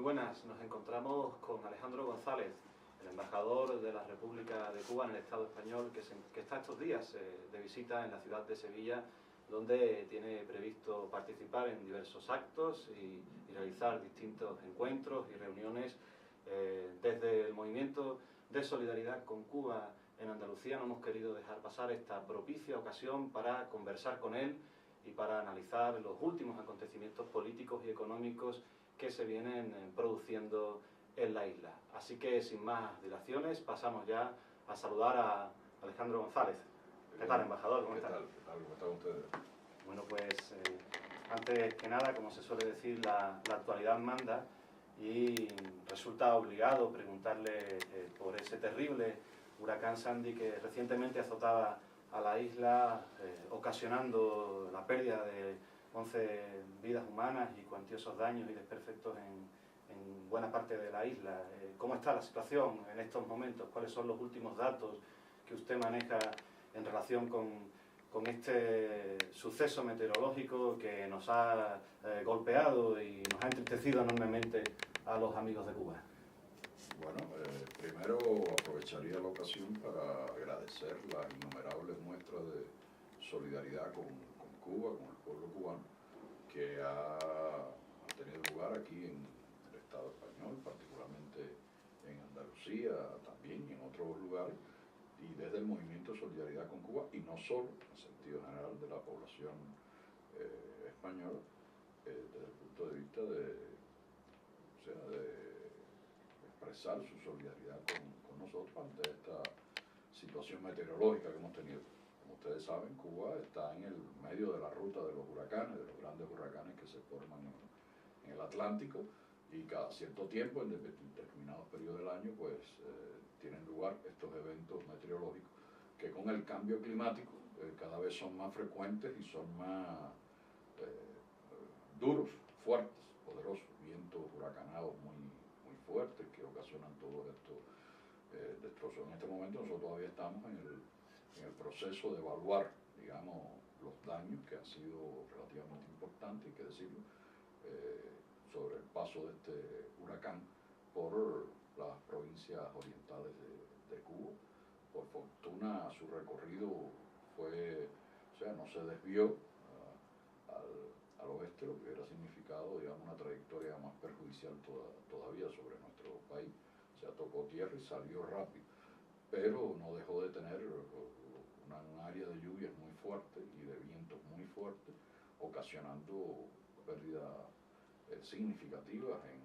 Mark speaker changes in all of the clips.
Speaker 1: buenas, nos encontramos con Alejandro González, el embajador de la República de Cuba en el Estado español, que está estos días de visita en la ciudad de Sevilla, donde tiene previsto participar en diversos actos y realizar distintos encuentros y reuniones. Desde el movimiento de solidaridad con Cuba en Andalucía no hemos querido dejar pasar esta propicia ocasión para conversar con él y para analizar los últimos acontecimientos políticos y económicos que se vienen produciendo en la isla. Así que, sin más dilaciones, pasamos ya a saludar a Alejandro González. ¿Qué tal, embajador? ¿Cómo está?
Speaker 2: ¿Qué tal? ¿Cómo están ustedes?
Speaker 1: Bueno, pues, antes que nada, como se suele decir, la actualidad manda y resulta obligado preguntarle por ese terrible huracán Sandy que recientemente azotaba a la isla, ocasionando la pérdida de 11 vidas humanas y cuantiosos daños y desperfectos en buena parte de la isla. ¿Cómo está la situación en estos momentos? ¿Cuáles son los últimos datos que usted maneja en relación con este suceso meteorológico que nos ha golpeado y nos ha entristecido enormemente a los amigos de Cuba?
Speaker 2: Bueno, primero aprovecharía la ocasión para agradecer las innumerables muestras de solidaridad con Cuba, con el pueblo cubano, que ha tenido lugar aquí en el Estado español, particularmente en Andalucía también y en otros lugares, y desde el movimiento Solidaridad con Cuba, y no solo, en sentido general, de la población española, desde el punto de vista de expresar su solidaridad con nosotros ante esta situación meteorológica que hemos tenido. Como ustedes saben, Cuba está en el medio de la ruta de los huracanes, de los grandes huracanes que se forman en el Atlántico, y cada cierto tiempo, en determinados periodos del año, pues tienen lugar estos eventos meteorológicos que con el cambio climático cada vez son más frecuentes y son más duros, fuertes, poderosos, vientos huracanados muy fuertes que ocasionan todos estos destrozos. En este momento nosotros todavía estamos en el proceso de evaluar, digamos, los daños, que han sido relativamente importantes, hay que decirlo, sobre el paso de este huracán por las provincias orientales de Cuba. Por fortuna su recorrido no se desvió al oeste, lo que hubiera significado, digamos, una trayectoria más perjudicial todavía sobre nuestro país. O sea, tocó tierra y salió rápido, pero no dejó de tener un área de lluvias muy fuerte y de vientos muy fuertes, ocasionando pérdidas significativas en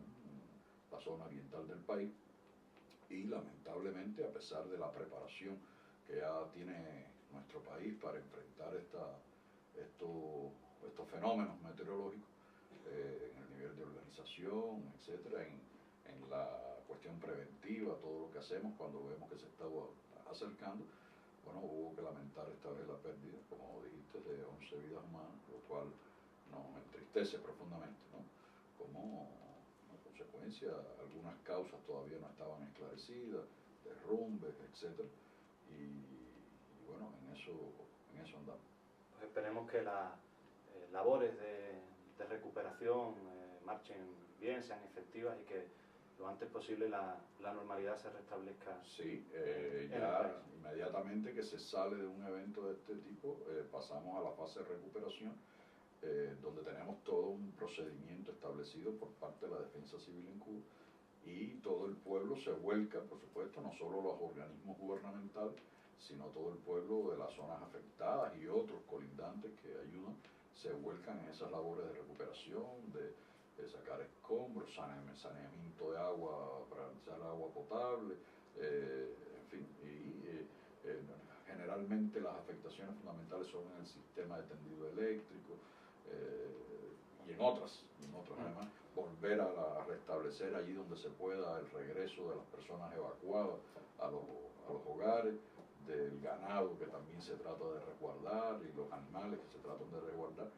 Speaker 2: la zona oriental del país. Y lamentablemente, a pesar de la preparación que ya tiene nuestro país para enfrentar estos fenómenos meteorológicos, en el nivel de organización, etcétera, en la cuestión preventiva, todo lo que hacemos cuando vemos que se está acercando, bueno, hubo que lamentar esta vez la pérdida, como dijiste, de 11 vidas humanas, lo cual nos entristece profundamente, ¿no? Como consecuencia, algunas causas todavía no estaban esclarecidas, derrumbes, etcétera, y bueno, en eso andamos.
Speaker 1: Pues esperemos que las labores de recuperación marchen bien, sean efectivas y que lo antes posible la normalidad se restablezca.
Speaker 2: Sí, ya inmediatamente que se sale de un evento de este tipo, pasamos a la fase de recuperación, donde tenemos todo un procedimiento establecido por parte de la Defensa Civil en Cuba, y todo el pueblo se vuelca, por supuesto, no solo los organismos gubernamentales, sino todo el pueblo de las zonas afectadas y otros colindantes que ayudan, se vuelcan en esas labores de recuperación, de sacar escombros, saneamiento de agua para garantizar agua potable, en fin, generalmente las afectaciones fundamentales son en el sistema de tendido eléctrico, y en otras además, volver a restablecer allí donde se pueda el regreso de las personas evacuadas a los hogares, del ganado que también se trata de resguardar y los animales que se tratan de resguardar,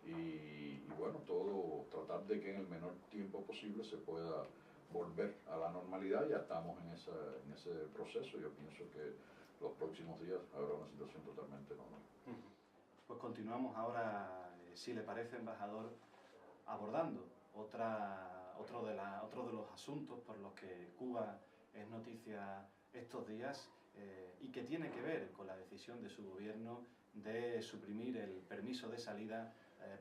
Speaker 2: y bueno, todo tratar de que en el menor tiempo posible se pueda volver a la normalidad. Ya estamos en ese proceso. Yo pienso que los próximos días habrá una situación totalmente normal.
Speaker 1: Pues continuamos ahora, si le parece, embajador, abordando otra otro de los asuntos por los que Cuba es noticia estos días y que tiene que ver con la decisión de su gobierno de suprimir el permiso de salida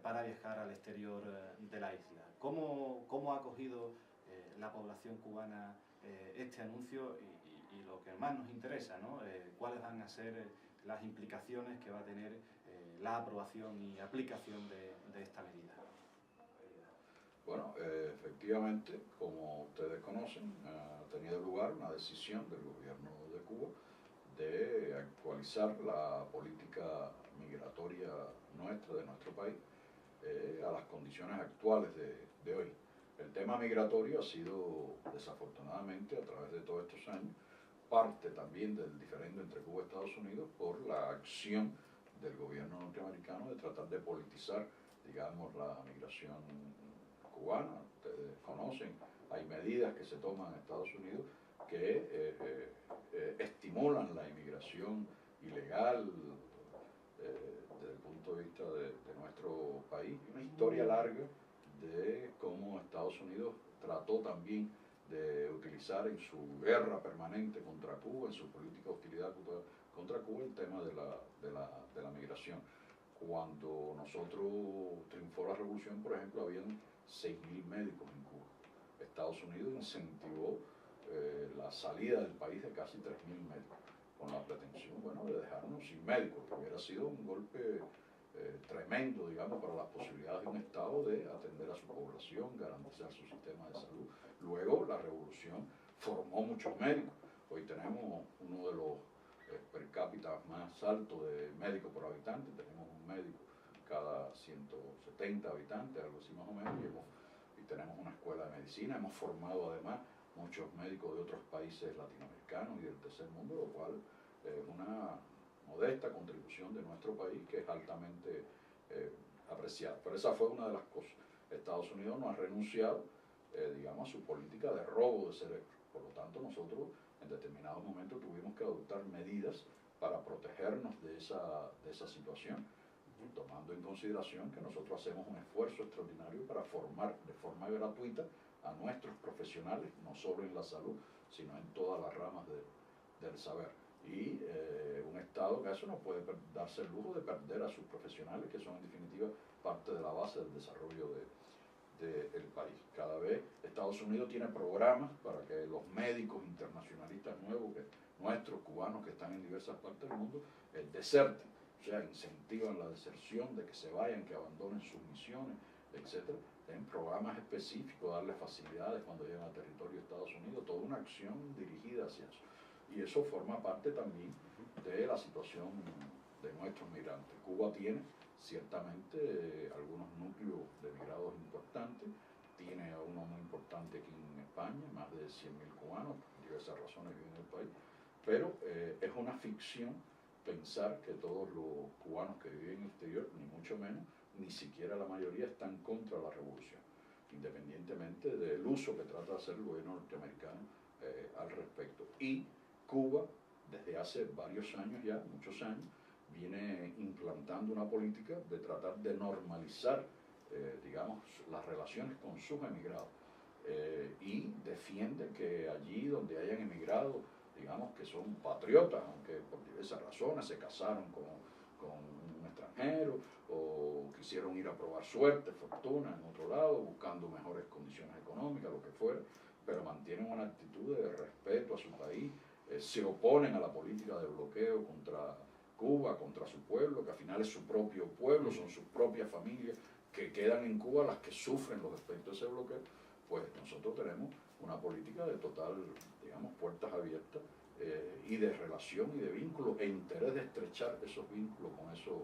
Speaker 1: para viajar al exterior de la isla. ¿Cómo ha acogido la población cubana este anuncio y lo que más nos interesa, ¿no? ¿Cuáles van a ser las implicaciones que va a tener la aprobación y aplicación de esta medida?
Speaker 2: Bueno, efectivamente, como ustedes conocen, ha tenido lugar una decisión del gobierno de Cuba de actualizar la política migratoria nuestra, de nuestro país, a las condiciones actuales de hoy. El tema migratorio ha sido, desafortunadamente, a través de todos estos años, parte también del diferendo entre Cuba y Estados Unidos por la acción del gobierno norteamericano de tratar de politizar, digamos, la migración cubana. Ustedes conocen, hay medidas que se toman en Estados Unidos que estimulan la inmigración ilegal desde el punto de vista de nuestro país. Una historia larga de cómo Estados Unidos trató también de utilizar en su guerra permanente contra Cuba, en su política de hostilidad contra Cuba, el tema de la migración. Cuando nosotros triunfó la revolución, por ejemplo, habían 6.000 médicos en Cuba. Estados Unidos incentivó la salida del país de casi 3.000 médicos, con la pretensión, bueno, de dejarnos sin médicos, que hubiera sido un golpe tremendo, digamos, para las posibilidades de un Estado de atender a su población, garantizar su sistema de salud. Luego la revolución formó muchos médicos. Hoy tenemos uno de los per cápita más altos de médicos por habitante. Tenemos un médico cada 170 habitantes, algo así más o menos, y tenemos una escuela de medicina. Hemos formado además muchos médicos de otros países latinoamericanos y del tercer mundo, lo cual es una modesta contribución de nuestro país que es altamente apreciada. Pero esa fue una de las cosas. Estados Unidos no ha renunciado, digamos, a su política de robo de cerebros. Por lo tanto, nosotros en determinados momentos tuvimos que adoptar medidas para protegernos de esa situación, tomando en consideración que nosotros hacemos un esfuerzo extraordinario para formar de forma gratuita a nuestros profesionales, no solo en la salud, sino en todas las ramas del saber. Y un Estado que eso no puede darse el lujo de perder a sus profesionales, que son en definitiva parte de la base del desarrollo del país. Cada vez Estados Unidos tiene programas para que los médicos internacionalistas nuevos, nuestros cubanos que están en diversas partes del mundo, deserten, o sea, incentivan la deserción, de que se vayan, que abandonen sus misiones, etc. Tienen programas específicos, darles facilidades cuando llegan al territorio de Estados Unidos, toda una acción dirigida hacia eso. Y eso forma parte también de la situación de nuestros migrantes. Cuba tiene ciertamente algunos núcleos de migrados importantes, tiene uno muy importante aquí en España, más de 100.000 cubanos, por diversas razones viven en el país, pero es una ficción pensar que todos los cubanos que viven en el exterior, ni mucho menos, ni siquiera la mayoría están contra la revolución, independientemente del uso que trata de hacer el gobierno norteamericano al respecto. Y Cuba, desde hace varios años ya, muchos años, viene implantando una política de tratar de normalizar, digamos, las relaciones con sus emigrados y defiende que allí donde hayan emigrado, digamos, que son patriotas, aunque por diversas razones se casaron con un extranjero o quisieron ir a probar suerte, fortuna en otro lado, buscando mejores condiciones económicas, lo que fuera, pero mantienen una actitud de respeto a su país, se oponen a la política de bloqueo contra Cuba, contra su pueblo, que al final es su propio pueblo, son sus propias familias que quedan en Cuba las que sufren los efectos de ese bloqueo. Pues nosotros tenemos una política de total, digamos, puertas abiertas y de relación y de vínculo e interés de estrechar esos vínculos con esos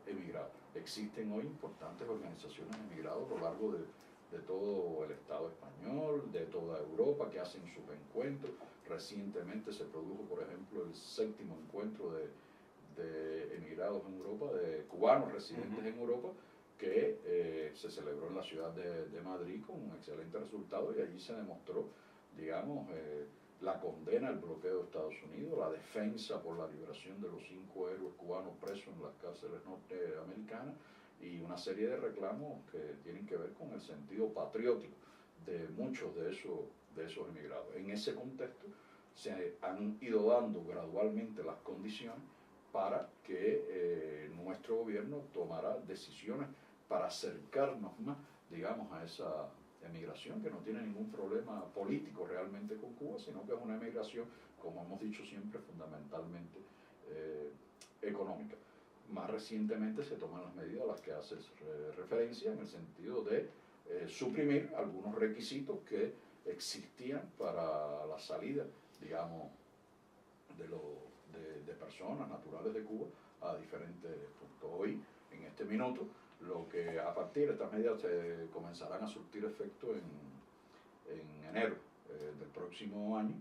Speaker 2: emigrados. Existen hoy importantes organizaciones de emigrados a lo largo de todo el Estado español, de toda Europa, que hacen sus encuentros. Recientemente se produjo, por ejemplo, el 7º encuentro de emigrados en Europa, de cubanos residentes en Europa, que se celebró en la ciudad de Madrid con un excelente resultado, y allí se demostró, digamos, la condena al bloqueo de Estados Unidos, la defensa por la liberación de los 5 héroes cubanos presos en las cárceles norteamericanas, y una serie de reclamos que tienen que ver con el sentido patriótico ante muchos de esos emigrados. En ese contexto se han ido dando gradualmente las condiciones para que nuestro gobierno tomara decisiones para acercarnos más, digamos, a esa emigración que no tiene ningún problema político realmente con Cuba, sino que es una emigración, como hemos dicho siempre, fundamentalmente económica. Más recientemente se toman las medidas a las que haces referencia en el sentido de suprimir algunos requisitos que existían para la salida, digamos, de personas naturales de Cuba a diferentes puntos. Hoy, en este minuto, lo que a partir de estas medidas se comenzarán a surtir efecto en enero del próximo año,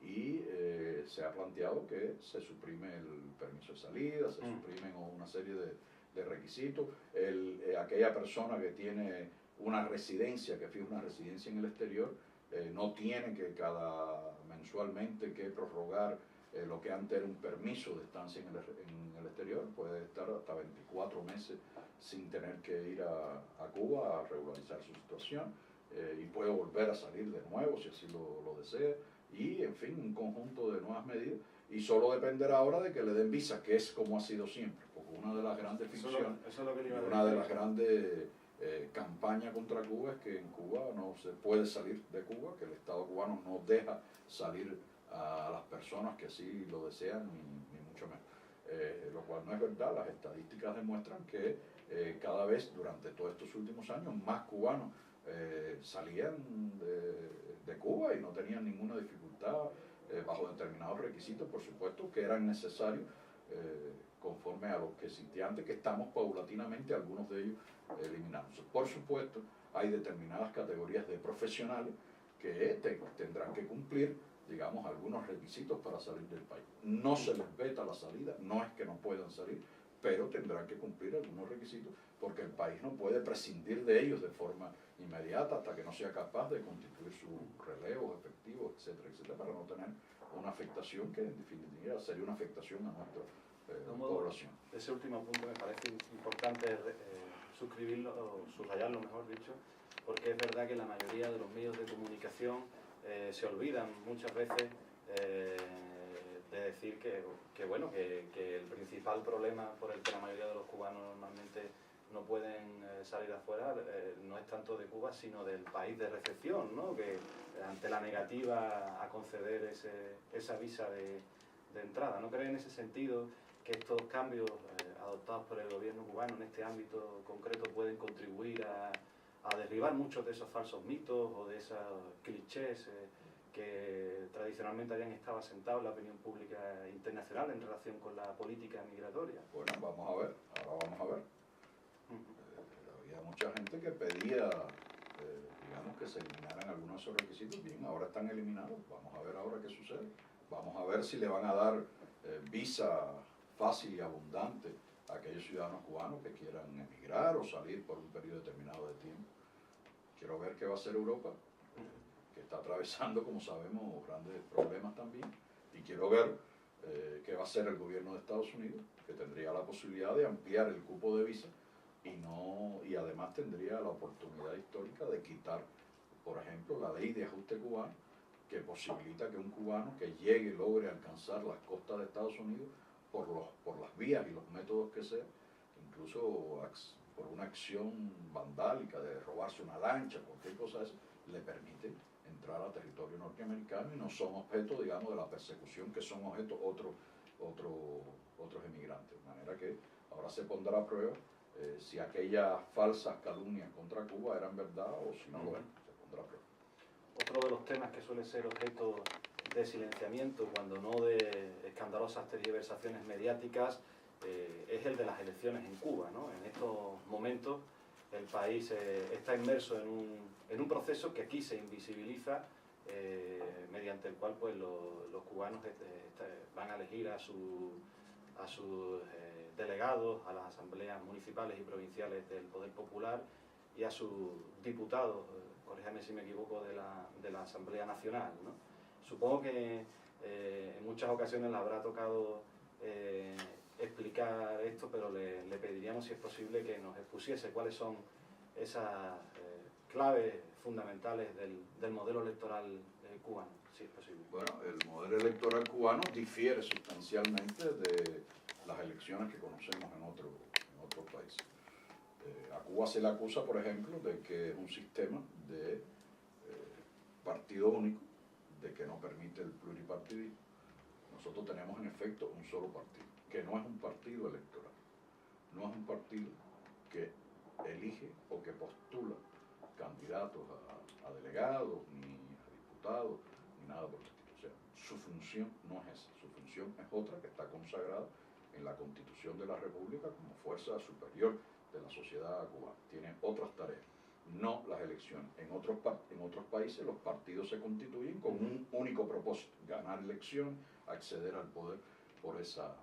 Speaker 2: y se ha planteado que se suprime el permiso de salida, se suprimen una serie de requisitos. Aquella persona que tiene una residencia, que fija una residencia en el exterior, no tiene que mensualmente que prorrogar lo que antes era un permiso de estancia en el exterior, puede estar hasta 24 meses sin tener que ir a Cuba a regularizar su situación, y puede volver a salir de nuevo si así lo desea, y en fin, un conjunto de nuevas medidas, y solo dependerá ahora de que le den visa, que es como ha sido siempre, porque una de las grandes ficciones, una de las grandes campañas contra Cuba es que en Cuba no se puede salir de Cuba, que el Estado cubano no deja salir a las personas que así lo desean, ni mucho menos. Lo cual no es verdad. Las estadísticas demuestran que cada vez durante todos estos últimos años más cubanos salían de Cuba y no tenían ninguna dificultad bajo determinados requisitos, por supuesto, que eran necesarios conforme a los que existía antes, que estamos paulatinamente algunos de ellos eliminando. Por supuesto, hay determinadas categorías de profesionales que tendrán que cumplir, digamos, algunos requisitos para salir del país. No se les veta la salida, no es que no puedan salir, pero tendrán que cumplir algunos requisitos porque el país no puede prescindir de ellos de forma inmediata hasta que no sea capaz de constituir sus relevos efectivos, etcétera, etcétera, para no tener una afectación que en definitiva sería una afectación a nuestra población.
Speaker 1: Ese último punto me parece importante suscribirlo, o subrayarlo, mejor dicho, porque es verdad que la mayoría de los medios de comunicación se olvidan muchas veces de decir que bueno, que el principal problema por el que la mayoría de los cubanos normalmente no pueden salir afuera no es tanto de Cuba, sino del país de recepción, ¿no? Que ante la negativa a conceder esa visa de entrada. ¿No cree en ese sentido que estos cambios adoptados por el gobierno cubano en este ámbito concreto pueden contribuir a derribar muchos de esos falsos mitos o de esos clichés que tradicionalmente habían estado asentados en la opinión pública internacional en relación con la política migratoria?
Speaker 2: Bueno, vamos a ver, ahora vamos a ver. Había mucha gente que pedía, digamos, que se eliminaran algunos de esos requisitos. Bien, ahora están eliminados. Vamos a ver ahora qué sucede. Vamos a ver si le van a dar visa fácil y abundante a aquellos ciudadanos cubanos que quieran emigrar o salir por un periodo determinado de tiempo. Quiero ver qué va a hacer Europa, que está atravesando, como sabemos, grandes problemas también. Y quiero ver qué va a hacer el gobierno de Estados Unidos, que tendría la posibilidad de ampliar el cupo de visa y además tendría la oportunidad histórica de quitar, por ejemplo, la ley de ajuste cubano, que posibilita que un cubano que llegue y logre alcanzar las costas de Estados Unidos por las vías y los métodos que sea, incluso por una acción vandálica de robarse una lancha, cualquier cosa de eso, le permite entrar a territorio norteamericano y no son objeto, digamos, de la persecución que son objeto otros emigrantes. De manera que ahora se pondrá a prueba si aquellas falsas calumnias contra Cuba eran verdad o si no lo eran. Se pondrá a prueba.
Speaker 1: Otro de los temas que suele ser objeto de silenciamiento, cuando no de escandalosas tergiversaciones mediáticas, es el de las elecciones en Cuba, ¿no? En estos momentos el país está inmerso en un proceso que aquí se invisibiliza, mediante el cual pues, los cubanos van a elegir a sus delegados, a las asambleas municipales y provinciales del Poder Popular y a sus diputados, corríjame si me equivoco, de la Asamblea Nacional, ¿no? Supongo que en muchas ocasiones le habrá tocado explicar esto, pero le pediríamos si es posible que nos expusiese cuáles son esas claves fundamentales del modelo electoral cubano, si es posible.
Speaker 2: Bueno, el modelo electoral cubano difiere sustancialmente de las elecciones que conocemos en otros países. A Cuba se le acusa, por ejemplo, de que es un sistema de partido único, de que no permite el pluripartidismo. Nosotros tenemos en efecto un solo partido, que no es un partido electoral, no es un partido que elige o que postula candidatos a delegados, ni a diputados, ni nada por el estilo. O sea, su función no es esa, su función es otra que está consagrada en la Constitución de la República como fuerza superior de la sociedad cubana. Tiene otras tareas, no las elecciones. En otros países los partidos se constituyen con un único propósito: ganar elecciones, acceder al poder por esa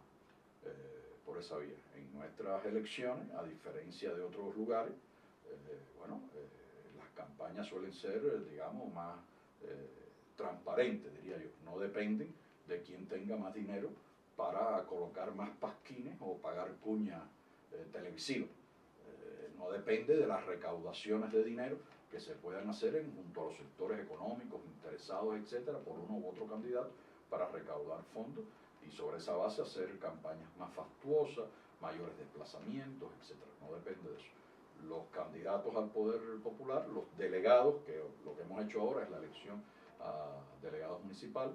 Speaker 2: vía. En nuestras elecciones, a diferencia de otros lugares, las campañas suelen ser, digamos, más transparentes, diría yo. No dependen de quién tenga más dinero para colocar más pasquines o pagar cuñas televisivas. No depende de las recaudaciones de dinero que se puedan hacer junto a los sectores económicos interesados, etcétera, por uno u otro candidato para recaudar fondos y sobre esa base hacer campañas más fastuosas, mayores desplazamientos, etcétera. No depende de eso. Los candidatos al poder popular, los delegados, que lo que hemos hecho ahora es la elección a delegados municipales,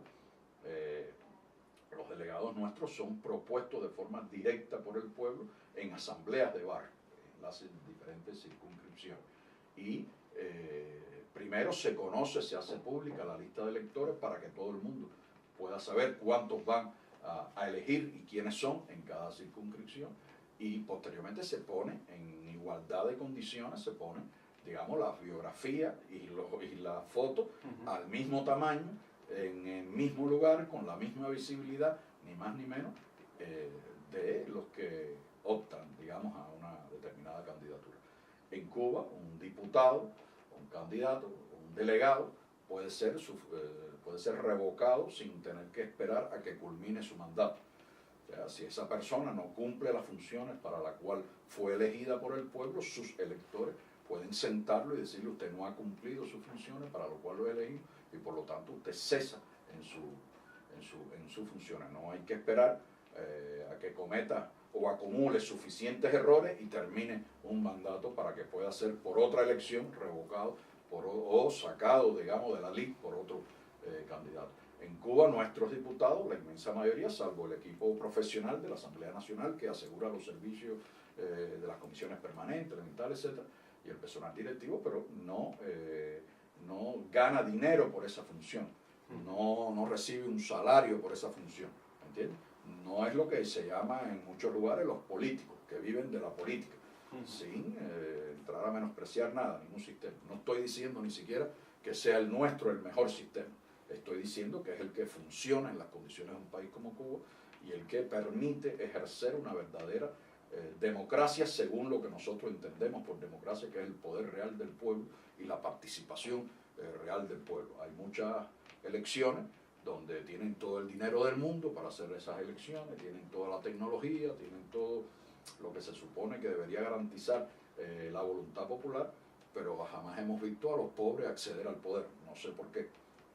Speaker 2: los delegados nuestros son propuestos de forma directa por el pueblo en asambleas de barrio, en las diferentes circunscripciones. Y primero se conoce, se hace pública la lista de electores para que todo el mundo pueda saber cuántos van a elegir y quiénes son en cada circunscripción, y posteriormente se pone en igualdad de condiciones, se pone, digamos, la biografía y la foto al mismo tamaño, en el mismo lugar, con la misma visibilidad, ni más ni menos, de los que optan, digamos, a una determinada candidatura. En Cuba, un diputado, un candidato, un delegado puede ser revocado sin tener que esperar a que culmine su mandato. O sea, si esa persona no cumple las funciones para la cual fue elegida por el pueblo, sus electores pueden sentarlo y decirle: usted no ha cumplido sus funciones para lo cual lo he elegido, y por lo tanto usted cesa en sus funciones. No hay que esperar a que cometa o acumule suficientes errores y termine un mandato para que pueda ser por otra elección revocado o sacado, digamos, de la ley por otro candidato. En Cuba, nuestros diputados, la inmensa mayoría, salvo el equipo profesional de la Asamblea Nacional, que asegura los servicios de las comisiones permanentes, elementales, etcétera, y el personal directivo, pero no gana dinero por esa función, no recibe un salario por esa función, ¿entiendes? No es lo que se llama en muchos lugares los políticos, que viven de la política, sin entrar a menospreciar nada, ningún sistema. No estoy diciendo ni siquiera que sea el nuestro el mejor sistema, estoy diciendo que es el que funciona en las condiciones de un país como Cuba y el que permite ejercer una verdadera democracia según lo que nosotros entendemos por democracia, que es el poder real del pueblo y la participación real del pueblo. Hay muchas elecciones donde tienen todo el dinero del mundo para hacer esas elecciones, tienen toda la tecnología, tienen todo lo que se supone que debería garantizar la voluntad popular, pero jamás hemos visto a los pobres acceder al poder. No sé por qué,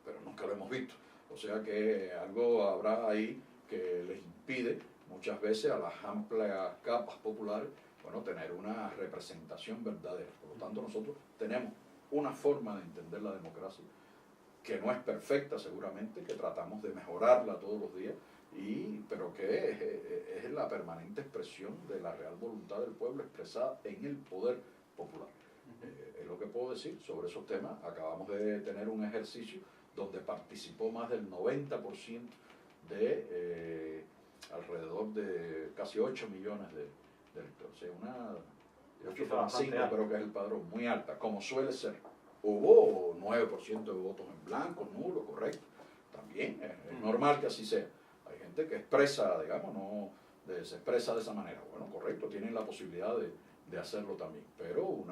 Speaker 2: pero nunca lo hemos visto. O sea que algo habrá ahí que les impide muchas veces a las amplias capas populares, bueno, tener una representación verdadera. Por lo tanto, nosotros tenemos una forma de entender la democracia que no es perfecta seguramente, que tratamos de mejorarla todos los días, pero que es la permanente expresión de la real voluntad del pueblo expresada en el poder popular. Es lo que puedo decir sobre esos temas. Acabamos de tener un ejercicio donde participó más del 90% de alrededor de casi 8 millones de electores. O sea, una 8,5 creo que es el padrón, muy alta, como suele ser. Hubo 9% de votos en blanco, nulo, correcto. También es normal que así sea. Hay gente que expresa, digamos, se expresa de esa manera. Bueno, correcto, tienen la posibilidad de hacerlo también. Pero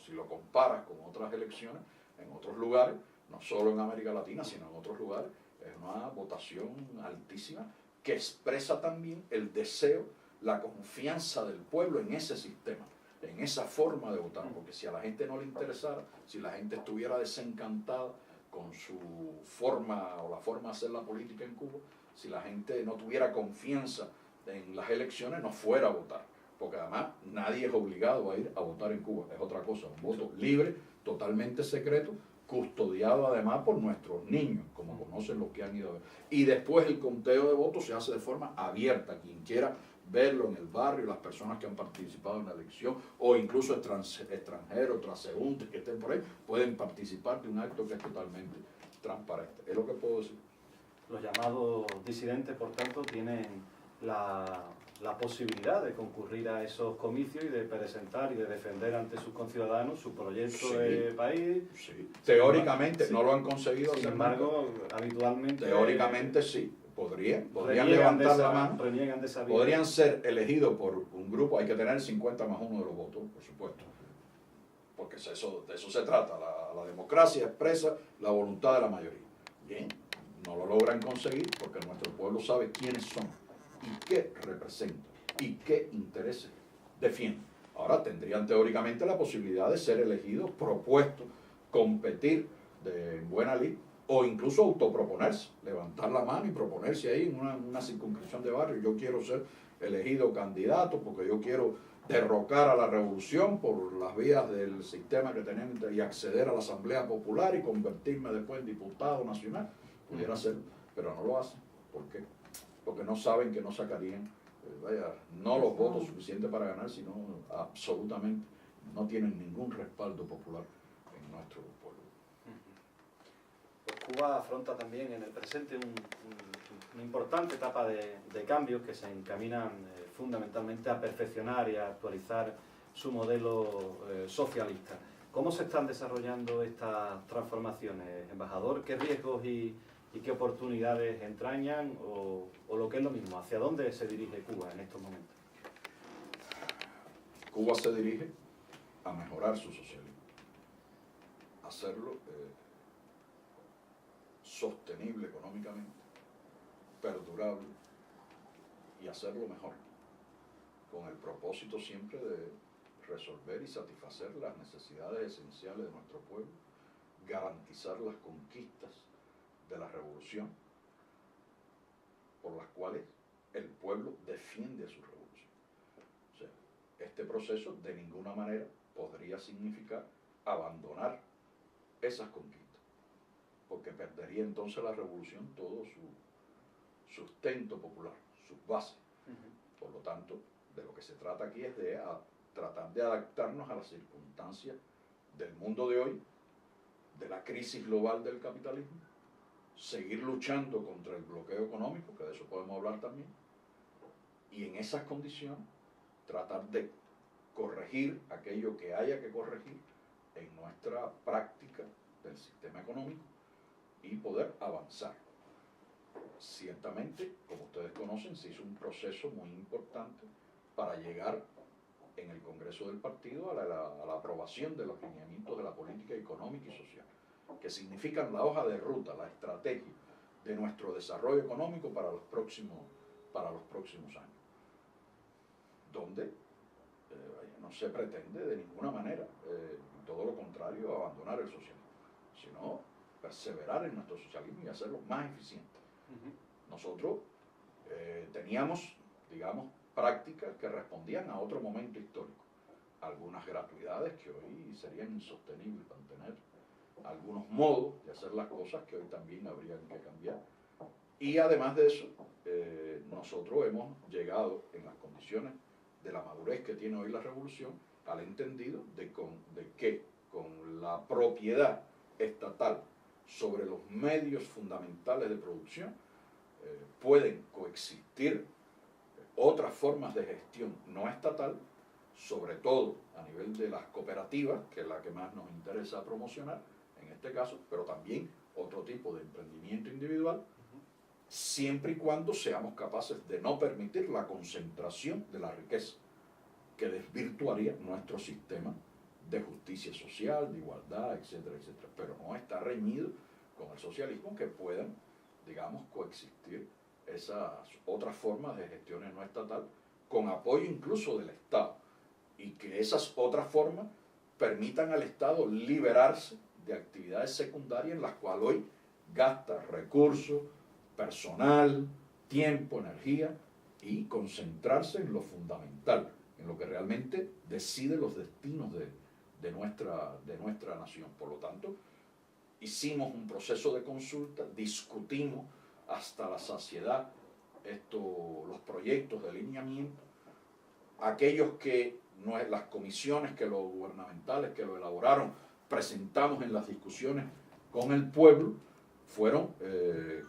Speaker 2: si lo comparas con otras elecciones en otros lugares, no solo en América Latina, sino en otros lugares, es una votación altísima que expresa también el deseo, la confianza del pueblo en ese sistema. en esa forma de votar, porque si a la gente no le interesara, si la gente estuviera desencantada con su forma o la forma de hacer la política en Cuba, si la gente no tuviera confianza en las elecciones, no fuera a votar, porque además nadie es obligado a ir a votar en Cuba, es otra cosa, un voto libre, totalmente secreto, custodiado además por nuestros niños, como conocen los que han ido a ver. Y después el conteo de votos se hace de forma abierta, quien quiera verlo en el barrio, las personas que han participado en la elección, o incluso extranjeros, transeúntes que estén por ahí, pueden participar de un acto que es totalmente transparente. Es lo que puedo decir.
Speaker 1: Los llamados disidentes, por tanto, tienen la posibilidad de concurrir a esos comicios y de presentar y de defender ante sus conciudadanos su proyecto de país.
Speaker 2: Sí. Teóricamente no lo han conseguido.
Speaker 1: Sin embargo, habitualmente...
Speaker 2: Teóricamente sí. Podrían levantar la mano, podrían ser elegidos por un grupo, hay que tener 50 más 1 de los votos, por supuesto, porque de eso se trata, la democracia expresa la voluntad de la mayoría. Bien, no lo logran conseguir porque nuestro pueblo sabe quiénes son y qué representan y qué intereses defienden. Ahora tendrían teóricamente la posibilidad de ser elegidos, propuestos, competir de buena lid, o incluso autoproponerse, levantar la mano y proponerse ahí en una circunscripción de barrio. Yo quiero ser elegido candidato porque yo quiero derrocar a la revolución por las vías del sistema que tenemos y acceder a la Asamblea Popular y convertirme después en diputado nacional. Pudiera ser, pero no lo hacen. ¿Por qué? Porque no saben que no sacarían no los votos suficientes para ganar, sino absolutamente no tienen ningún respaldo popular en nuestro pueblo.
Speaker 1: Cuba afronta también en el presente una importante etapa de cambios que se encaminan fundamentalmente a perfeccionar y a actualizar su modelo socialista. ¿Cómo se están desarrollando estas transformaciones, embajador? ¿Qué riesgos y qué oportunidades entrañan? O lo que es lo mismo, ¿hacia dónde se dirige Cuba en estos momentos?
Speaker 2: Cuba se dirige a mejorar su socialismo, a hacerlo sostenible económicamente, perdurable y hacerlo mejor, con el propósito siempre de resolver y satisfacer las necesidades esenciales de nuestro pueblo, garantizar las conquistas de la revolución por las cuales el pueblo defiende a su revolución. O sea, este proceso de ninguna manera podría significar abandonar esas conquistas, porque perdería entonces la revolución todo su sustento popular, sus bases. Por lo tanto, de lo que se trata aquí es de tratar de adaptarnos a las circunstancias del mundo de hoy, de la crisis global del capitalismo, seguir luchando contra el bloqueo económico, que de eso podemos hablar también, y en esas condiciones tratar de corregir aquello que haya que corregir en nuestra práctica del sistema económico y poder avanzar. Ciertamente, como ustedes conocen, se hizo un proceso muy importante para llegar en el Congreso del Partido a la aprobación de los lineamientos de la política económica y social, que significan la hoja de ruta, la estrategia de nuestro desarrollo económico para los próximos años, donde no se pretende de ninguna manera, todo lo contrario, abandonar el socialismo, sino perseverar en nuestro socialismo y hacerlo más eficiente. Nosotros teníamos, digamos, prácticas que respondían a otro momento histórico, algunas gratuidades que hoy serían insostenibles mantener, algunos modos de hacer las cosas que hoy también habrían que cambiar. Y además de eso, nosotros hemos llegado en las condiciones de la madurez que tiene hoy la revolución al entendido de que con la propiedad estatal sobre los medios fundamentales de producción pueden coexistir otras formas de gestión no estatal, sobre todo a nivel de las cooperativas, que es la que más nos interesa promocionar en este caso, pero también otro tipo de emprendimiento individual, siempre y cuando seamos capaces de no permitir la concentración de la riqueza, que desvirtuaría nuestro sistema de justicia social, de igualdad, etcétera, etcétera, pero no está reñido con el socialismo, que puedan, digamos, coexistir esas otras formas de gestiones no estatal con apoyo incluso del Estado, y que esas otras formas permitan al Estado liberarse de actividades secundarias en las cuales hoy gasta recursos, personal, tiempo, energía, y concentrarse en lo fundamental, en lo que realmente decide los destinos de nuestra nación. Por lo tanto, hicimos un proceso de consulta, discutimos hasta la saciedad los proyectos de alineamiento, aquellos que las comisiones los gubernamentales que lo elaboraron presentamos en las discusiones con el pueblo, fueron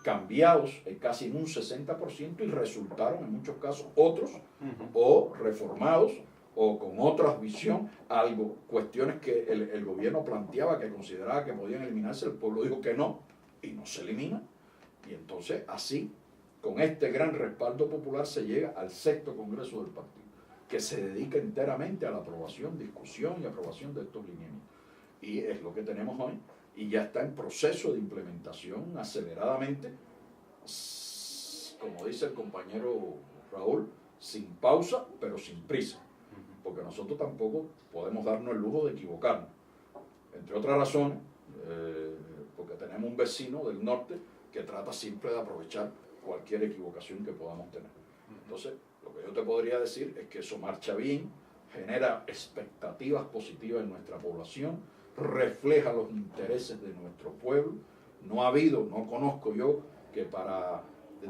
Speaker 2: cambiados casi en un 60% y resultaron en muchos casos otros o reformados o con otra visión, cuestiones que el gobierno planteaba, que consideraba que podían eliminarse, el pueblo dijo que no y no se elimina. Y entonces así, con este gran respaldo popular, se llega al 6º Congreso del partido, que se dedica enteramente a la aprobación, discusión y aprobación de estos lineamientos. Y es lo que tenemos hoy, y ya está en proceso de implementación aceleradamente, como dice el compañero Raúl, sin pausa, pero sin prisa, porque nosotros tampoco podemos darnos el lujo de equivocarnos, entre otras razones, porque tenemos un vecino del norte que trata siempre de aprovechar cualquier equivocación que podamos tener. Entonces, lo que yo te podría decir es que eso marcha bien, genera expectativas positivas en nuestra población, refleja los intereses de nuestro pueblo. No conozco yo que para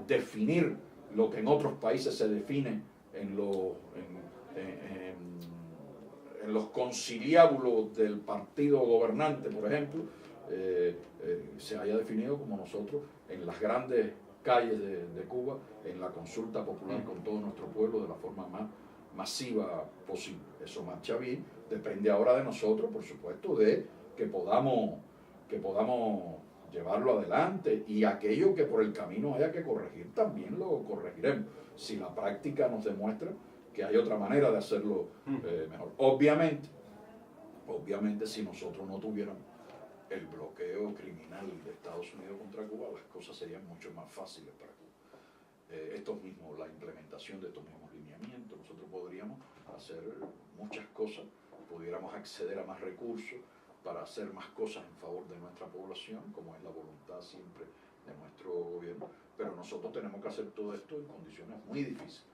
Speaker 2: definir lo que en otros países se define en los conciliábulos del partido gobernante, por ejemplo, se haya definido como nosotros en las grandes calles de Cuba, en la consulta popular con todo nuestro pueblo de la forma más masiva posible. Eso marcha bien, depende ahora de nosotros, por supuesto, de que podamos llevarlo adelante, y aquello que por el camino haya que corregir también lo corregiremos, si la práctica nos demuestra que hay otra manera de hacerlo mejor. Obviamente, si nosotros no tuviéramos el bloqueo criminal de Estados Unidos contra Cuba, las cosas serían mucho más fáciles para Cuba. La implementación de estos mismos lineamientos, nosotros podríamos hacer muchas cosas, pudiéramos acceder a más recursos para hacer más cosas en favor de nuestra población, como es la voluntad siempre de nuestro gobierno, pero nosotros tenemos que hacer todo esto en condiciones muy difíciles.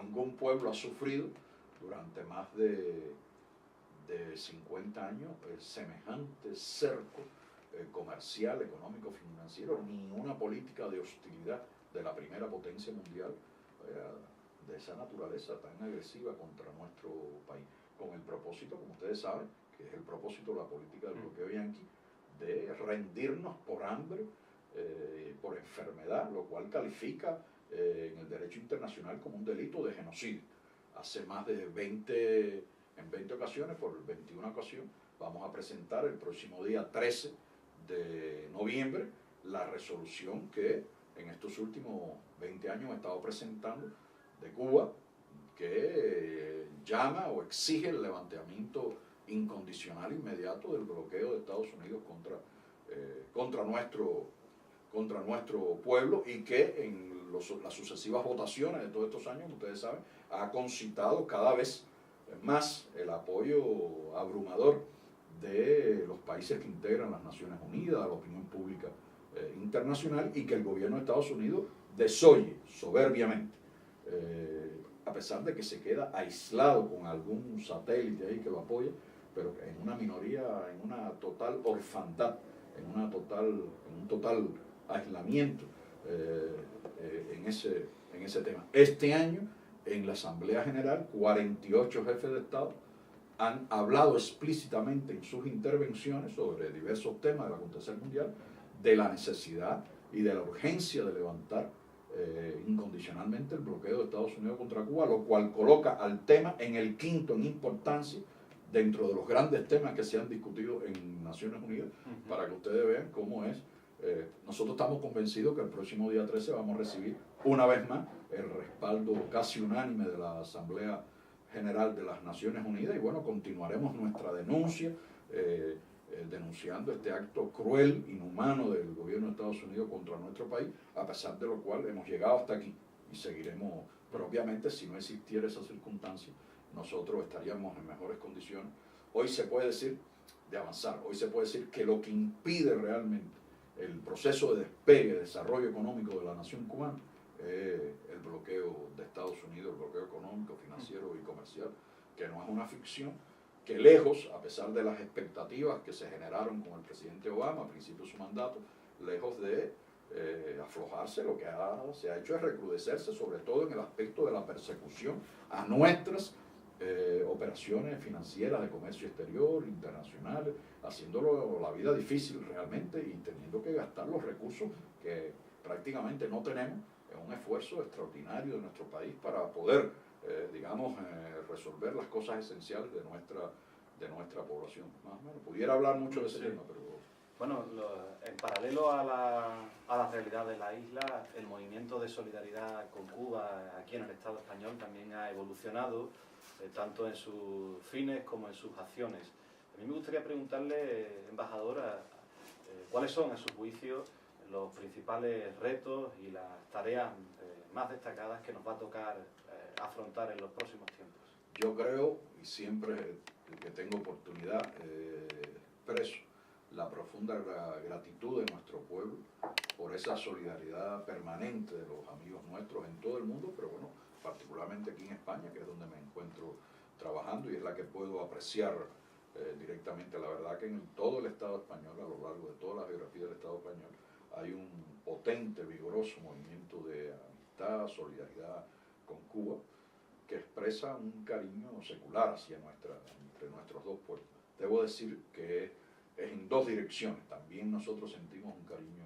Speaker 2: Ningún pueblo ha sufrido durante más de 50 años semejante cerco comercial, económico, financiero, ni una política de hostilidad de la primera potencia mundial de esa naturaleza tan agresiva contra nuestro país, con el propósito, como ustedes saben, que es el propósito de la política del bloqueo yanqui, de rendirnos por hambre, por enfermedad, lo cual califica en el derecho internacional como un delito de genocidio. Hace más de 20 ocasiones, por 21 ocasiones, vamos a presentar el próximo día 13 de noviembre la resolución que en estos últimos 20 años he estado presentando de Cuba, que llama o exige el levantamiento incondicional inmediato del bloqueo de Estados Unidos contra nuestro pueblo, y que en las sucesivas votaciones de todos estos años, ustedes saben, ha concitado cada vez más el apoyo abrumador de los países que integran las Naciones Unidas, a la opinión pública internacional, y que el gobierno de Estados Unidos desoye soberbiamente, a pesar de que se queda aislado con algún satélite ahí que lo apoya, pero en una minoría, en una total orfandad, en un total aislamiento en ese tema. Este año, en la Asamblea General, 48 jefes de Estado han hablado explícitamente en sus intervenciones sobre diversos temas del acontecer mundial, de la necesidad y de la urgencia de levantar incondicionalmente el bloqueo de Estados Unidos contra Cuba, lo cual coloca al tema en el quinto en importancia dentro de los grandes temas que se han discutido en Naciones Unidas, para que ustedes vean cómo es. Nosotros estamos convencidos que el próximo día 13 vamos a recibir una vez más el respaldo casi unánime de la Asamblea General de las Naciones Unidas, y bueno, continuaremos nuestra denuncia, denunciando este acto cruel, inhumano del gobierno de Estados Unidos contra nuestro país, a pesar de lo cual hemos llegado hasta aquí y seguiremos. Pero obviamente, si no existiera esa circunstancia, nosotros estaríamos en mejores condiciones. Hoy se puede decir de avanzar, hoy se puede decir que lo que impide realmente el proceso de despegue, de desarrollo económico de la nación cubana, es el bloqueo de Estados Unidos, el bloqueo económico, financiero y comercial, que no es una ficción, que lejos, a pesar de las expectativas que se generaron con el presidente Obama a principio de su mandato, lejos de aflojarse, lo que se ha hecho es recrudecerse, sobre todo en el aspecto de la persecución a nuestras operaciones financieras de comercio exterior, internacionales, haciéndolo la vida difícil realmente y teniendo que gastar los recursos que prácticamente no tenemos en un esfuerzo extraordinario de nuestro país para poder, resolver las cosas esenciales de nuestra población. Más o menos. Pudiera hablar mucho de ese tema, pero...
Speaker 1: Bueno, en paralelo a la realidad de la isla, el movimiento de solidaridad con Cuba aquí en el Estado español también ha evolucionado, tanto en sus fines como en sus acciones. A mí me gustaría preguntarle, embajadora, cuáles son, a su juicio, los principales retos y las tareas más destacadas que nos va a tocar afrontar en los próximos tiempos.
Speaker 2: Yo creo, y siempre que tengo oportunidad, expreso la profunda gratitud de nuestro pueblo por esa solidaridad permanente de los amigos nuestros en todo el mundo, pero bueno, particularmente aquí en España, que es donde me encuentro trabajando y es la que puedo apreciar directamente. La verdad que en todo el Estado español, a lo largo de toda la geografía del Estado español, hay un potente, vigoroso movimiento de amistad, solidaridad con Cuba, que expresa un cariño secular entre nuestros dos pueblos. Debo decir que es en dos direcciones. También nosotros sentimos un cariño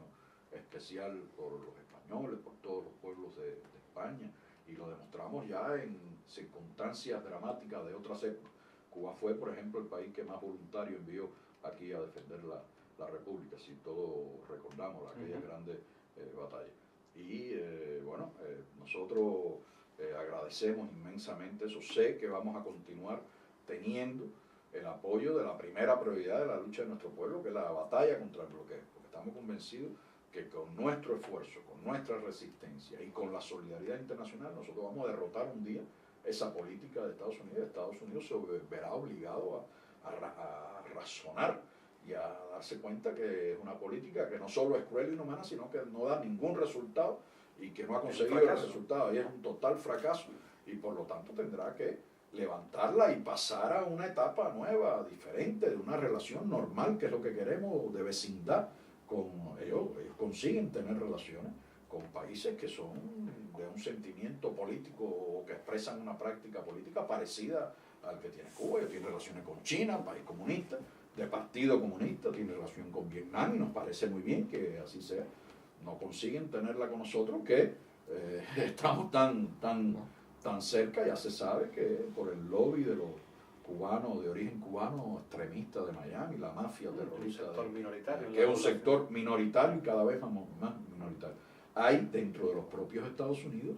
Speaker 2: especial por los españoles, por todos los pueblos de España, y lo demostramos ya en circunstancias dramáticas de otras épocas. Cuba fue, por ejemplo, el país que más voluntario envió aquí a defender la República, si todos recordamos aquella grande batalla. Y nosotros agradecemos inmensamente eso. Sé que vamos a continuar teniendo el apoyo de la primera prioridad de la lucha de nuestro pueblo, que es la batalla contra el bloqueo, porque estamos convencidos que con nuestro esfuerzo, con nuestra resistencia y con la solidaridad internacional, nosotros vamos a derrotar un día esa política de Estados Unidos. Estados Unidos se verá obligado a razonar y a darse cuenta que es una política que no solo es cruel y inhumana, sino que no da ningún resultado y que no ha conseguido el resultado, y es un total fracaso, y por lo tanto tendrá que levantarla y pasar a una etapa nueva, diferente, de una relación normal, que es lo que queremos, de vecindad. Ellos consiguen tener relaciones con países que son de un sentimiento político o que expresan una práctica política parecida al que tiene Cuba. Ellos tienen relaciones con China, un país comunista, de partido comunista, tiene relación con Vietnam, y nos parece muy bien que así sea. No consiguen tenerla con nosotros, que estamos tan cerca. Ya se sabe que por el lobby de los cubanos, de origen cubano, extremistas de Miami, la mafia terrorista, que es un sector minoritario y cada vez más minoritario. Hay dentro de los propios Estados Unidos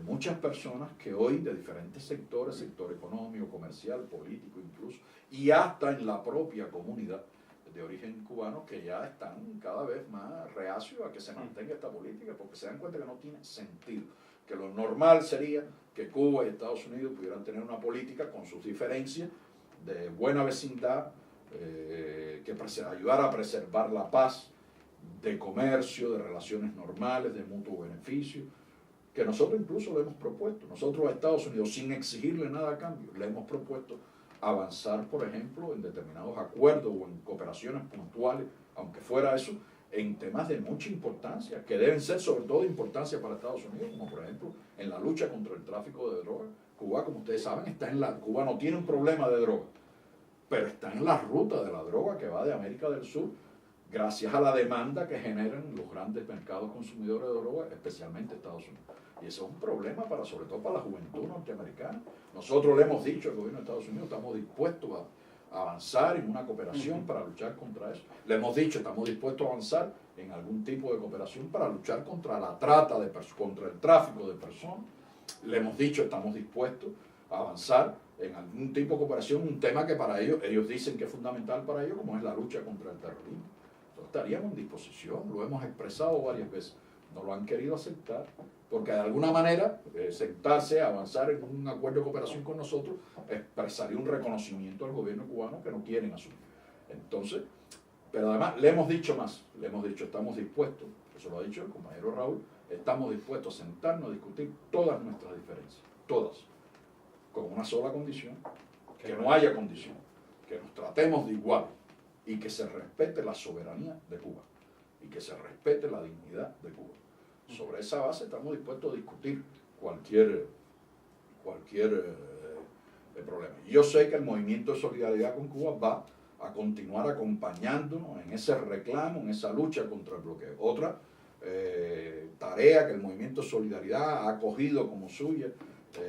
Speaker 2: muchas personas que hoy, de diferentes sectores, sector económico, comercial, político incluso, y hasta en la propia comunidad de origen cubano, que ya están cada vez más reacios a que se mantenga esta política, porque se dan cuenta que no tiene sentido, que lo normal sería que Cuba y Estados Unidos pudieran tener una política con sus diferencias de buena vecindad, que ayudara a preservar la paz, de comercio, de relaciones normales, de mutuo beneficio, que nosotros incluso le hemos propuesto. Nosotros a Estados Unidos, sin exigirle nada a cambio, le hemos propuesto avanzar, por ejemplo, en determinados acuerdos o en cooperaciones puntuales, aunque fuera eso, en temas de mucha importancia, que deben ser sobre todo de importancia para Estados Unidos, como por ejemplo en la lucha contra el tráfico de drogas. Cuba, como ustedes saben, Cuba no tiene un problema de droga, pero está en la ruta de la droga que va de América del Sur, gracias a la demanda que generan los grandes mercados consumidores de droga, especialmente Estados Unidos. Y eso es un problema sobre todo para la juventud norteamericana. Nosotros le hemos dicho al gobierno de Estados Unidos, estamos dispuestos a avanzar en una cooperación para luchar contra eso. Le hemos dicho, estamos dispuestos a avanzar en algún tipo de cooperación para luchar contra la trata de personas, contra el tráfico de personas. Le hemos dicho, estamos dispuestos a avanzar en algún tipo de cooperación, un tema que para ellos dicen que es fundamental para ellos, como es la lucha contra el terrorismo. Nosotros estaríamos en disposición, lo hemos expresado varias veces, no lo han querido aceptar, porque de alguna manera sentarse, avanzar en un acuerdo de cooperación con nosotros, expresaría un reconocimiento al gobierno cubano que no quieren asumir. Entonces, pero además le hemos dicho más, le hemos dicho, estamos dispuestos, eso lo ha dicho el compañero Raúl, estamos dispuestos a sentarnos a discutir todas nuestras diferencias, todas, con una sola condición, que no haya condición, que nos tratemos de igual y que se respete la soberanía de Cuba y que se respete la dignidad de Cuba. Sobre esa base estamos dispuestos a discutir cualquier problema. Y yo sé que el movimiento de solidaridad con Cuba va a continuar acompañándonos en ese reclamo, en esa lucha contra el bloqueo. Otra tarea que el movimiento de solidaridad ha acogido como suya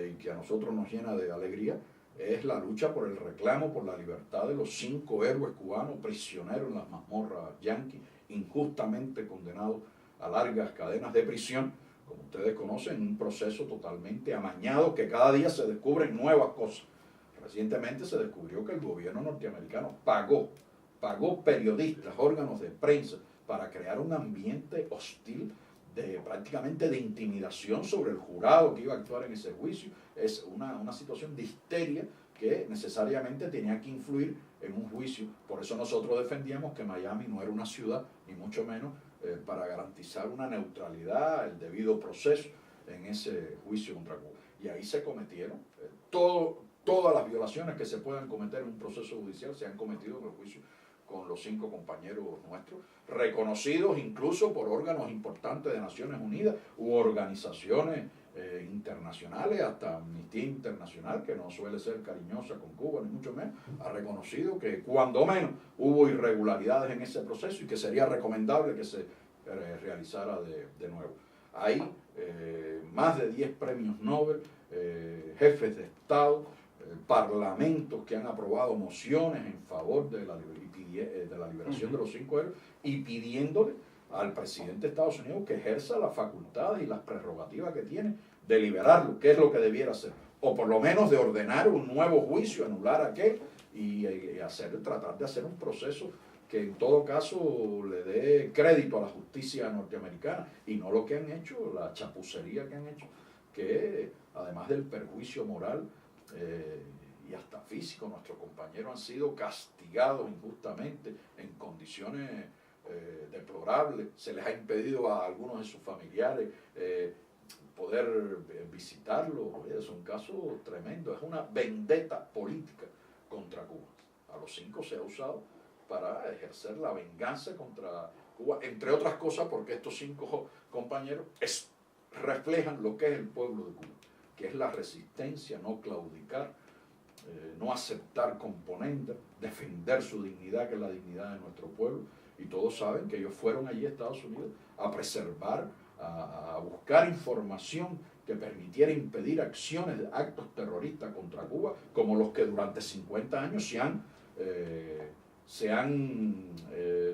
Speaker 2: y que a nosotros nos llena de alegría es la lucha por el reclamo por la libertad de los 5 héroes cubanos prisioneros en las mazmorras yanquis, injustamente condenados a largas cadenas de prisión, como ustedes conocen, un proceso totalmente amañado que cada día se descubren nuevas cosas. Recientemente se descubrió que el gobierno norteamericano pagó periodistas, órganos de prensa, para crear un ambiente hostil, prácticamente de intimidación sobre el jurado que iba a actuar en ese juicio. Es una situación de histeria que necesariamente tenía que influir en un juicio. Por eso nosotros defendíamos que Miami no era una ciudad, ni mucho menos, para garantizar una neutralidad, el debido proceso en ese juicio contra Cuba. Y ahí se cometieron todas las violaciones que se puedan cometer en un proceso judicial, se han cometido en el juicio con los 5 compañeros nuestros, reconocidos incluso por órganos importantes de Naciones Unidas u organizaciones internacionales, hasta Amnistía Internacional, que no suele ser cariñosa con Cuba, ni mucho menos, ha reconocido que cuando menos hubo irregularidades en ese proceso y que sería recomendable que se realizara de nuevo. Hay más de 10 premios Nobel, jefes de Estado, parlamentos que han aprobado mociones en favor de la liberación de los 5 héroes y pidiéndole al presidente de Estados Unidos que ejerza las facultades y las prerrogativas que tiene de liberarlo, que es lo que debiera hacer, o por lo menos de ordenar un nuevo juicio, anular aquel y tratar de hacer un proceso que en todo caso le dé crédito a la justicia norteamericana y no lo que han hecho, la chapucería que han hecho, que además del perjuicio moral y hasta físico, nuestros compañeros han sido castigados injustamente en condiciones deplorables. Se les ha impedido a algunos de sus familiares poder visitarlos. Es un caso tremendo, es una vendetta política contra Cuba. A los 5 se ha usado para ejercer la venganza contra Cuba, entre otras cosas porque estos 5 compañeros reflejan lo que es el pueblo de Cuba, que es la resistencia, no claudicar, no aceptar componendas, defender su dignidad, que es la dignidad de nuestro pueblo. Y todos saben que ellos fueron allí a Estados Unidos a preservar, a buscar información que permitiera impedir actos terroristas contra Cuba, como los que durante 50 años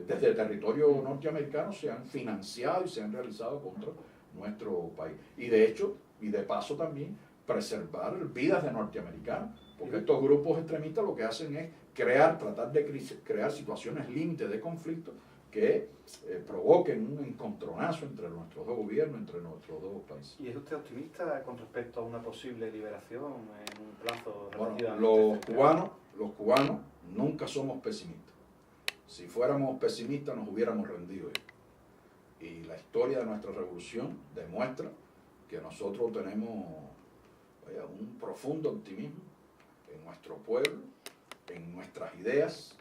Speaker 2: desde el territorio norteamericano se han financiado y se han realizado contra nuestro país. Y de hecho, y de paso también, preservar vidas de norteamericanos, porque estos grupos extremistas lo que hacen es tratar de crear situaciones límites de conflicto que provoquen un encontronazo entre nuestros 2 gobiernos, entre nuestros 2 países.
Speaker 1: ¿Y es usted optimista con respecto a una posible liberación en un plazo
Speaker 2: relativamente?
Speaker 1: Bueno,
Speaker 2: los cubanos nunca somos pesimistas. Si fuéramos pesimistas nos hubiéramos rendido ya. Y la historia de nuestra revolución demuestra que nosotros tenemos un profundo optimismo en nuestro pueblo, en nuestras ideas,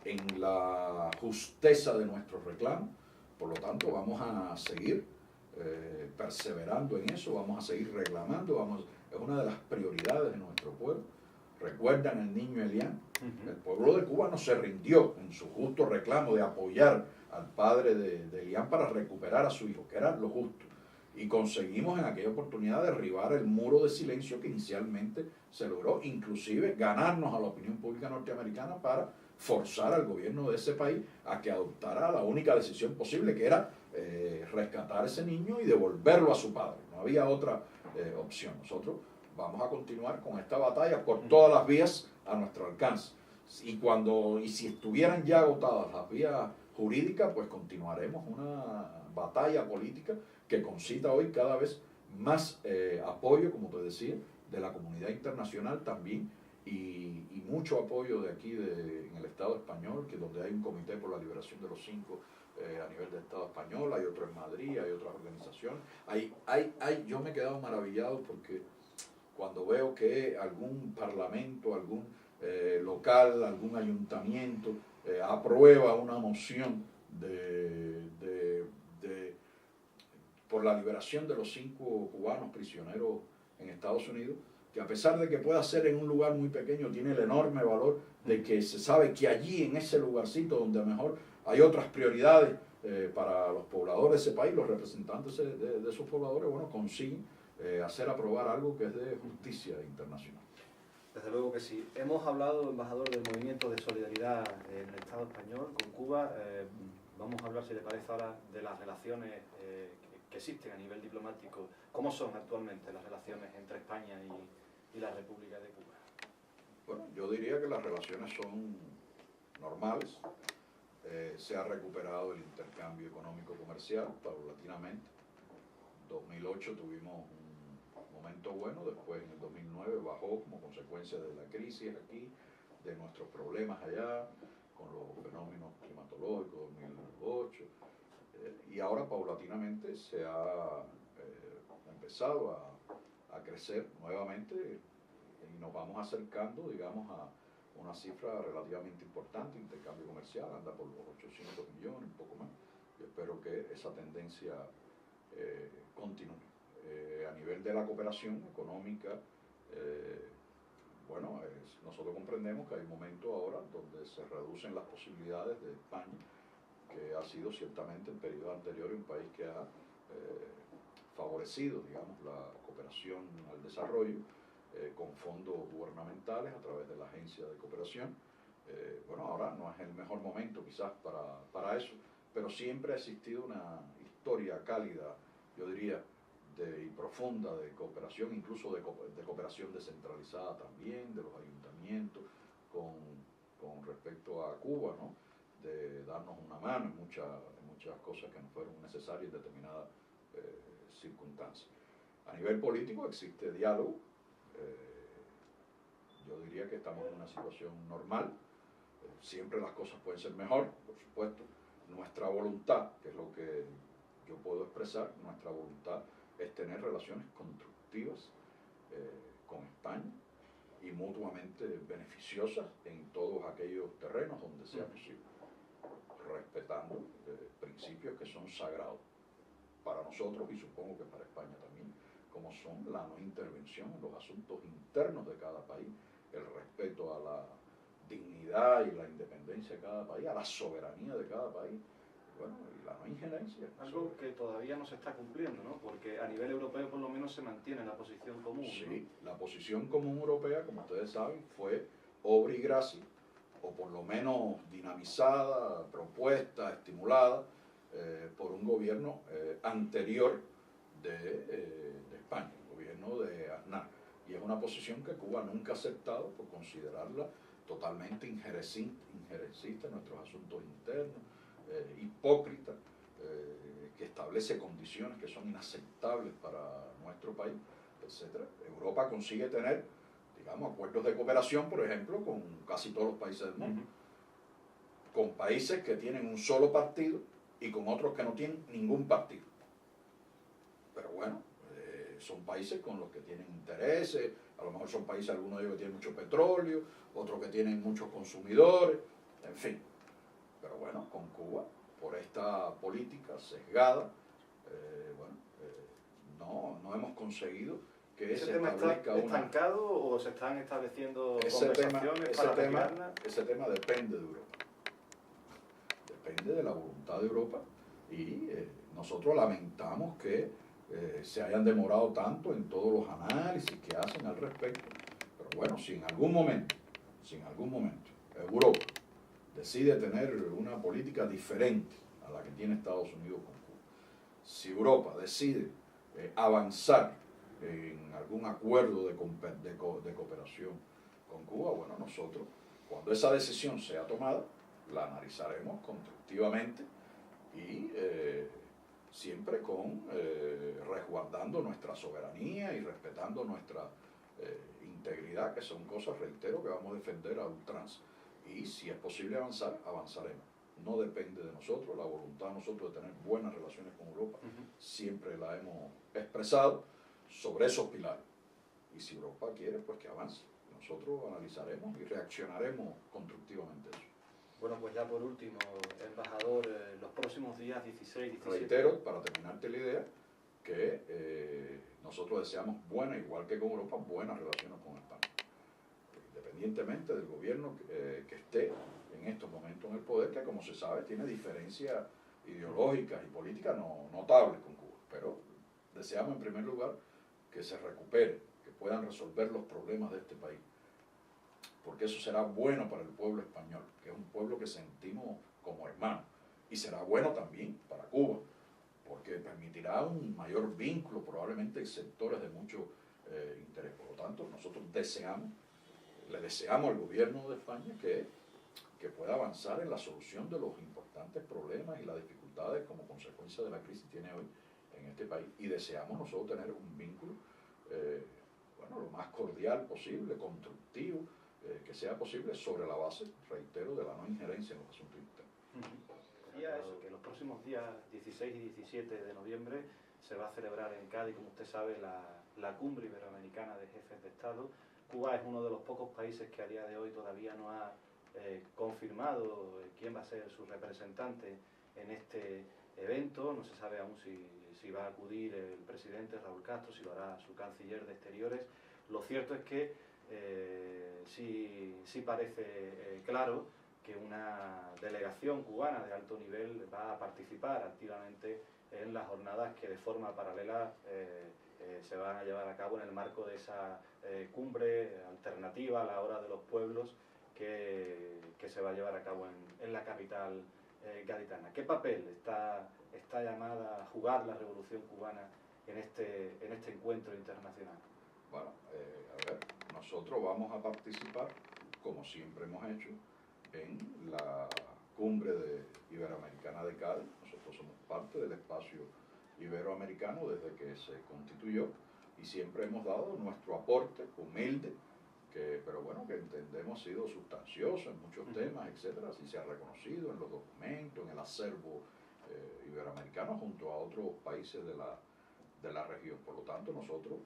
Speaker 2: en la justeza de nuestros reclamos. Por lo tanto, vamos a seguir perseverando en eso, vamos a seguir reclamando, es una de las prioridades de nuestro pueblo. Recuerdan el niño Elian, el pueblo de Cuba no se rindió en su justo reclamo de apoyar al padre de Elian para recuperar a su hijo, que era lo justo. Y conseguimos en aquella oportunidad derribar el muro de silencio que inicialmente se logró, inclusive ganarnos a la opinión pública norteamericana para forzar al gobierno de ese país a que adoptara la única decisión posible, que era rescatar a ese niño y devolverlo a su padre. No había otra opción. Nosotros vamos a continuar con esta batalla por todas las vías a nuestro alcance. Y si estuvieran ya agotadas las vías jurídicas, pues continuaremos una batalla política que concita hoy cada vez más apoyo, como te decía, de la comunidad internacional también, y mucho apoyo de aquí en el Estado español, que donde hay un comité por la liberación de los 5 a nivel del Estado español, hay otro en Madrid, hay otras organizaciones. Yo me he quedado maravillado porque cuando veo que algún parlamento, algún local, algún ayuntamiento aprueba una moción por la liberación de los 5 cubanos prisioneros en Estados Unidos, que a pesar de que pueda ser en un lugar muy pequeño, tiene el enorme valor de que se sabe que allí, en ese lugarcito donde a lo mejor hay otras prioridades para los pobladores de ese país, los representantes de esos pobladores, bueno, consiguen hacer aprobar algo que es de justicia internacional.
Speaker 1: Desde luego que sí. Hemos hablado, embajador, del movimiento de solidaridad en el Estado español con Cuba. Vamos a hablar, si le parece ahora, de las relaciones que existen a nivel diplomático. ¿Cómo son actualmente las relaciones entre España y la República de Cuba?
Speaker 2: Bueno, yo diría que las relaciones son normales. Se ha recuperado el intercambio económico-comercial paulatinamente. En 2008 tuvimos un momento bueno, después en el 2009 bajó como consecuencia de la crisis aquí, de nuestros problemas allá, con los fenómenos climatológicos 2008, y ahora paulatinamente se ha empezado a crecer nuevamente y nos vamos acercando, digamos, a una cifra relativamente importante. Intercambio comercial anda por los 800 millones, un poco más. Yo espero que esa tendencia continúe. A nivel de la cooperación económica, bueno, nosotros comprendemos que hay un momento ahora donde se reducen las posibilidades de España, que ha sido ciertamente en periodo anterior un país que ha favorecido, digamos, la cooperación al desarrollo con fondos gubernamentales a través de la Agencia de Cooperación. Bueno, ahora no es el mejor momento quizás para eso, pero siempre ha existido una historia cálida, yo diría, y profunda de cooperación, incluso de cooperación descentralizada también, de los ayuntamientos con respecto a Cuba, ¿no? De darnos una mano en muchas cosas que nos fueron necesarias en determinadas circunstancias. A nivel político existe diálogo. Yo diría que estamos en una situación normal. Siempre las cosas pueden ser mejor, por supuesto. Nuestra voluntad, que es lo que yo puedo expresar, nuestra voluntad es tener relaciones constructivas con España y mutuamente beneficiosas en todos aquellos terrenos donde sea posible, respetando principios que son sagrados para nosotros y supongo que para España también, como son la no intervención en los asuntos internos de cada país, el respeto a la dignidad y la independencia de cada país, a la soberanía de cada país, bueno, y la no injerencia.
Speaker 1: Algo que todavía no se está cumpliendo, ¿no? Porque a nivel europeo por lo menos se mantiene la posición común,
Speaker 2: Sí,
Speaker 1: ¿no?
Speaker 2: la posición común europea, como ustedes saben, fue obra y gracia, o por lo menos dinamizada, propuesta, estimulada por un gobierno anterior de España, el gobierno de Aznar. Y es una posición que Cuba nunca ha aceptado por considerarla totalmente injerencista en nuestros asuntos internos, hipócrita, que establece condiciones que son inaceptables para nuestro país, etc. Europa consigue tener, digamos, acuerdos de cooperación, por ejemplo, con casi todos los países del mundo, con países que tienen un solo partido y con otros que no tienen ningún partido. Pero bueno, son países con los que tienen intereses, a lo mejor son países, algunos de ellos que tienen mucho petróleo, otros que tienen muchos consumidores, en fin. Pero bueno, con Cuba, por esta política sesgada, no hemos conseguido que
Speaker 1: ¿Ese
Speaker 2: se
Speaker 1: tema
Speaker 2: establezca
Speaker 1: está estancado o se están estableciendo conversaciones para arreglarla?
Speaker 2: Ese tema depende de Europa. Depende de la voluntad de Europa y nosotros lamentamos que se hayan demorado tanto en todos los análisis que hacen al respecto. Pero bueno, si en algún momento Europa decide tener una política diferente a la que tiene Estados Unidos con Cuba, si Europa decide avanzar en algún acuerdo de cooperación con Cuba, bueno, nosotros, cuando esa decisión sea tomada, la analizaremos constructivamente y siempre con resguardando nuestra soberanía y respetando nuestra integridad, que son cosas, reitero, que vamos a defender a ultranza. Y si es posible avanzar, avanzaremos. No depende de nosotros, la voluntad de nosotros de tener buenas relaciones con Europa, siempre la hemos expresado sobre esos pilares. Y si Europa quiere, pues que avance. Nosotros analizaremos y reaccionaremos constructivamente a eso.
Speaker 1: Bueno, pues ya por último, embajador, los próximos días 16, 17...
Speaker 2: Reitero, para terminarte la idea, que nosotros deseamos buenas, igual que con Europa, buenas relaciones con España. Independientemente del gobierno que esté en estos momentos en el poder, que como se sabe tiene diferencias ideológicas y políticas notables con Cuba. Pero deseamos en primer lugar que se recupere, que puedan resolver los problemas de este país. Porque eso será bueno para el pueblo español, que es un pueblo que sentimos como hermano. Y será bueno también para Cuba, porque permitirá un mayor vínculo probablemente en sectores de mucho interés. Por lo tanto, nosotros le deseamos al gobierno de España que pueda avanzar en la solución de los importantes problemas y las dificultades como consecuencia de la crisis que tiene hoy en este país. Y deseamos nosotros tener un vínculo, lo más cordial posible, constructivo, que sea posible sobre la base, reitero, de la no injerencia en los asuntos internos.
Speaker 1: Eso, que los próximos días 16 y 17 de noviembre se va a celebrar en Cádiz, como usted sabe, la cumbre iberoamericana de jefes de Estado. Cuba es uno de los pocos países que a día de hoy todavía no ha confirmado quién va a ser su representante en este evento. No se sabe aún si va a acudir el presidente Raúl Castro, si lo hará su canciller de Exteriores. Lo cierto es que sí parece claro que una delegación cubana de alto nivel va a participar activamente en las jornadas que de forma paralela se van a llevar a cabo en el marco de esa cumbre alternativa a la hora de los pueblos que se va a llevar a cabo en la capital gaditana. ¿Qué papel está llamada a jugar la Revolución Cubana en este encuentro internacional?
Speaker 2: Bueno, a ver, nosotros vamos a participar, como siempre hemos hecho, en la cumbre iberoamericana de Cádiz. Nosotros somos parte del espacio iberoamericano desde que se constituyó y siempre hemos dado nuestro aporte humilde, pero bueno, que entendemos ha sido sustancioso en muchos temas, etcétera. Así se ha reconocido en los documentos, en el acervo iberoamericano junto a otros países de la región. Por lo tanto, nosotros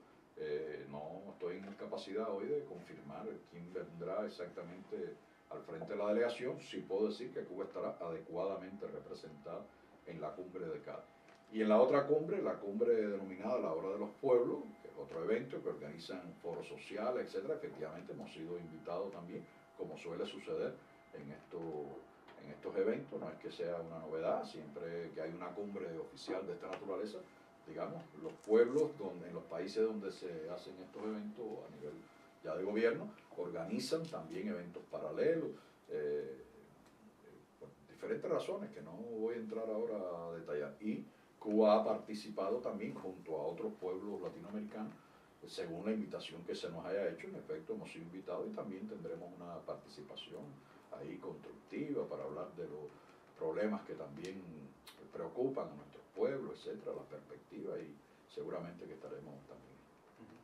Speaker 2: no estoy en capacidad hoy de confirmar quién vendrá exactamente al frente de la delegación. Sí puedo decir que Cuba estará adecuadamente representada en la cumbre de Cádiz. Y en la otra cumbre, la cumbre denominada La Hora de los Pueblos, que es otro evento que organizan foros sociales, etcétera, efectivamente hemos sido invitados también, como suele suceder en estos eventos. No es que sea una novedad, siempre que hay una cumbre oficial de esta naturaleza, digamos, los pueblos en los países donde se hacen estos eventos a nivel ya de gobierno, organizan también eventos paralelos, por diferentes razones que no voy a entrar ahora a detallar. Y Cuba ha participado también junto a otros pueblos latinoamericanos, según la invitación que se nos haya hecho. En efecto, hemos sido invitados y también tendremos una participación ahí constructiva para hablar de los problemas que también preocupan a nuestros pueblos, etcétera, las perspectivas, y seguramente que estaremos también.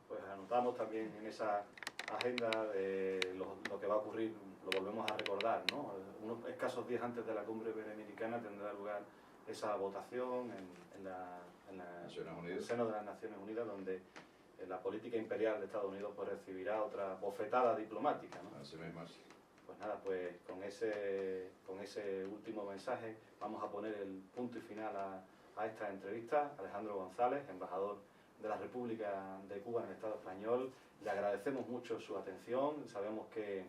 Speaker 1: Pues anotamos también en esa agenda de lo que va a ocurrir, lo volvemos a recordar, ¿no? Unos escasos días antes de la cumbre iberoamericana tendrá lugar esa votación en el seno de las Naciones Unidas, donde la política imperial de Estados Unidos pues recibirá otra bofetada diplomática, ¿no?
Speaker 2: Así mismo es.
Speaker 1: Pues nada, pues con ese último mensaje vamos a poner el punto y final a esta entrevista. Alejandro González, embajador de la República de Cuba en el Estado español, le agradecemos mucho su atención. Sabemos que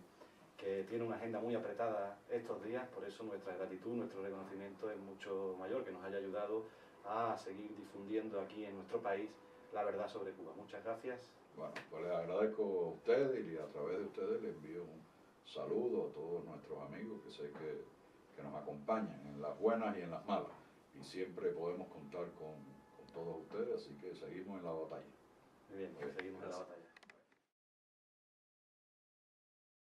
Speaker 1: tiene una agenda muy apretada estos días, por eso nuestra gratitud, nuestro reconocimiento es mucho mayor, que nos haya ayudado a seguir difundiendo aquí en nuestro país la verdad sobre Cuba. Muchas gracias.
Speaker 2: Bueno, pues les agradezco a ustedes y a través de ustedes les envío un saludo a todos nuestros amigos que sé que nos acompañan en las buenas y en las malas, y siempre podemos contar con todos ustedes, así que seguimos en la batalla.
Speaker 1: Muy bien, pues seguimos en la batalla.